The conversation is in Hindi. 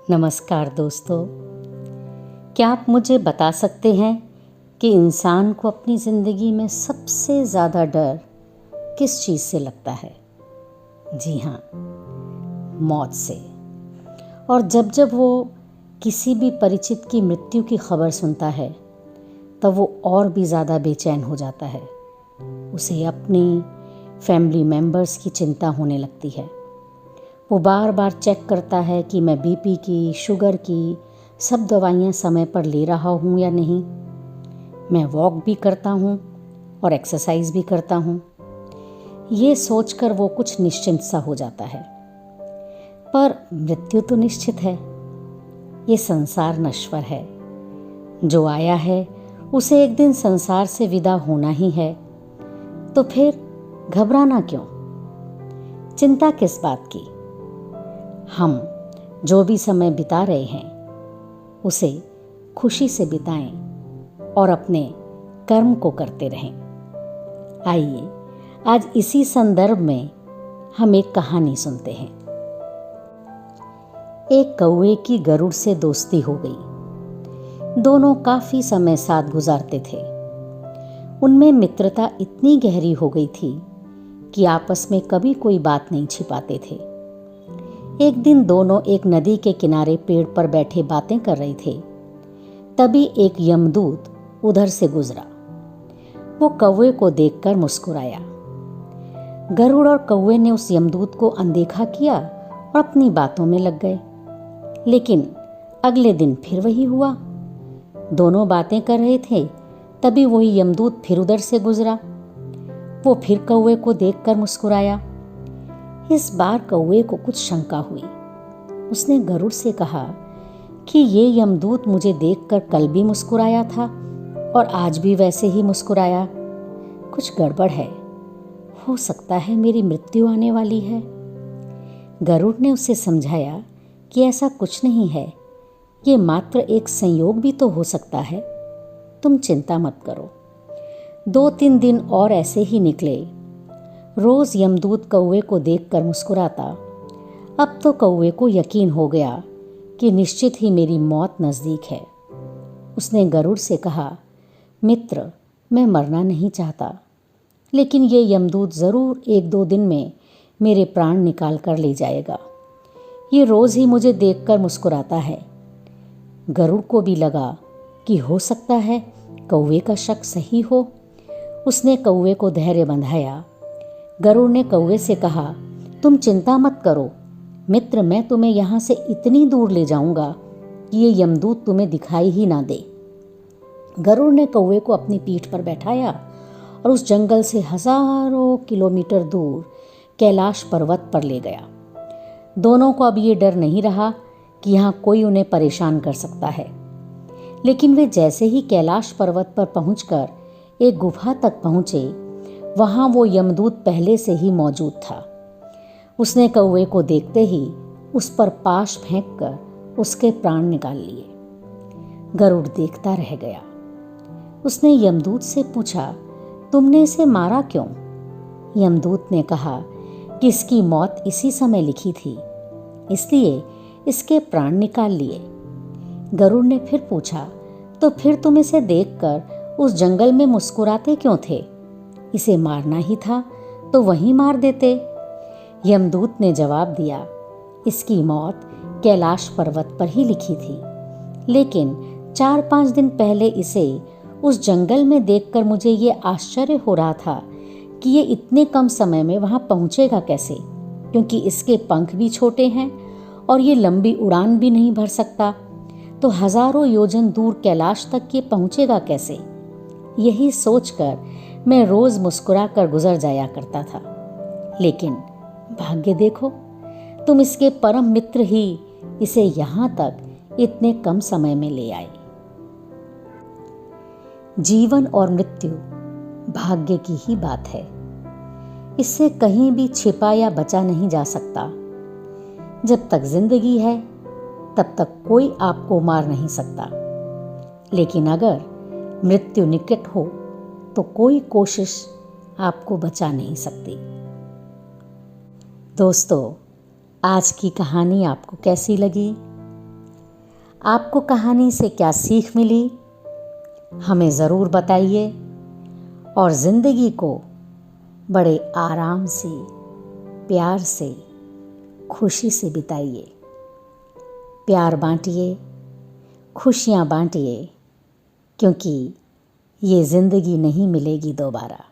नमस्कार दोस्तों, क्या आप मुझे बता सकते हैं कि इंसान को अपनी ज़िंदगी में सबसे ज़्यादा डर किस चीज़ से लगता है? जी हाँ, मौत से। और जब जब वो किसी भी परिचित की मृत्यु की खबर सुनता है तब वो और भी ज़्यादा बेचैन हो जाता है। उसे अपनी फैमिली मेंबर्स की चिंता होने लगती है। वो बार बार चेक करता है कि मैं बीपी की, शुगर की सब दवाइयाँ समय पर ले रहा हूँ या नहीं। मैं वॉक भी करता हूँ और एक्सरसाइज भी करता हूँ। ये सोचकर वो कुछ निश्चिंत सा हो जाता है। पर मृत्यु तो निश्चित है। ये संसार नश्वर है। जो आया है उसे एक दिन संसार से विदा होना ही है। तो फिर घबराना क्यों? चिंता किस बात की? हम जो भी समय बिता रहे हैं उसे खुशी से बिताएं और अपने कर्म को करते रहें। आइए आज इसी संदर्भ में हम एक कहानी सुनते हैं। एक कौवे की गरुड़ से दोस्ती हो गई। दोनों काफी समय साथ गुजारते थे। उनमें मित्रता इतनी गहरी हो गई थी कि आपस में कभी कोई बात नहीं छिपाते थे। एक दिन दोनों एक नदी के किनारे पेड़ पर बैठे बातें कर रहे थे। तभी एक यमदूत उधर से गुजरा। वो कौवे को देखकर मुस्कुराया। गरुड़ और कौवे ने उस यमदूत को अनदेखा किया और अपनी बातों में लग गए। लेकिन अगले दिन फिर वही हुआ। दोनों बातें कर रहे थे, तभी वही यमदूत फिर उधर से गुजरा। वो फिर कौवे को देखकर मुस्कुराया। इस बार कौवे को कुछ शंका हुई। उसने गरुड़ से कहा कि ये यमदूत मुझे देखकर कल भी मुस्कुराया था और आज भी वैसे ही मुस्कुराया। कुछ गड़बड़ है। हो सकता है मेरी मृत्यु आने वाली है। गरुड़ ने उसे समझाया कि ऐसा कुछ नहीं है, ये मात्र एक संयोग भी तो हो सकता है। तुम चिंता मत करो। 2-3 दिन और ऐसे ही निकले। रोज यमदूत कौवे को देखकर मुस्कुराता। अब तो कौवे को यकीन हो गया कि निश्चित ही मेरी मौत नज़दीक है। उसने गरुड़ से कहा, मित्र, मैं मरना नहीं चाहता, लेकिन ये यमदूत ज़रूर 1-2 दिन में मेरे प्राण निकाल कर ले जाएगा। ये रोज़ ही मुझे देखकर मुस्कुराता है। गरुड़ को भी लगा कि हो सकता है कौवे का शक सही हो। उसने कौवे को धैर्य बंधाया। गरुड़ ने कौवे से कहा, तुम चिंता मत करो मित्र, मैं तुम्हें यहाँ से इतनी दूर ले जाऊंगा कि ये यमदूत तुम्हें दिखाई ही ना दे। गरुड़ ने कौवे को अपनी पीठ पर बैठाया और उस जंगल से हजारों किलोमीटर दूर कैलाश पर्वत पर ले गया। दोनों को अब ये डर नहीं रहा कि यहाँ कोई उन्हें परेशान कर सकता है। लेकिन वे जैसे ही कैलाश पर्वत पर पहुंचकर एक गुफा तक पहुंचे, वहां वो यमदूत पहले से ही मौजूद था। उसने कौवे को देखते ही उस पर पाश फेंककर उसके प्राण निकाल लिए। गरुड़ देखता रह गया। उसने यमदूत से पूछा, तुमने इसे मारा क्यों? यमदूत ने कहा कि इसकी मौत इसी समय लिखी थी, इसलिए इसके प्राण निकाल लिए। गरुड़ ने फिर पूछा, तो फिर तुम इसे देखकर उस जंगल में मुस्कुराते क्यों थे? इसे मारना ही था तो वहीं मार देते। यमदूत ने जवाब दिया, इसकी मौत कैलाश पर्वत पर ही लिखी थी, लेकिन 4-5 दिन पहले इसे उस जंगल में देखकर मुझे ये आश्चर्य हो रहा था कि ये इतने कम समय में वहां पहुंचेगा कैसे, क्योंकि इसके पंख भी छोटे हैं और ये लंबी उड़ान भी नहीं भर सकता। तो हजारों योजन दूर कैलाश तक ये पहुंचेगा कैसे? यही सोचकर मैं रोज मुस्कुरा कर गुजर जाया करता था। लेकिन भाग्य देखो, तुम इसके परम मित्र ही इसे यहां तक इतने कम समय में ले आए। जीवन और मृत्यु भाग्य की ही बात है। इससे कहीं भी छिपा या बचा नहीं जा सकता। जब तक जिंदगी है तब तक कोई आपको मार नहीं सकता, लेकिन अगर मृत्यु निकट हो तो कोई कोशिश आपको बचा नहीं सकती। दोस्तों, आज की कहानी आपको कैसी लगी आपको कहानी से क्या सीख मिली, हमें ज़रूर बताइए और ज़िंदगी को बड़े आराम से, प्यार से, खुशी से बिताइए। प्यार बांटिए, खुशियाँ बांटिए, क्योंकि ये ज़िंदगी नहीं मिलेगी दोबारा।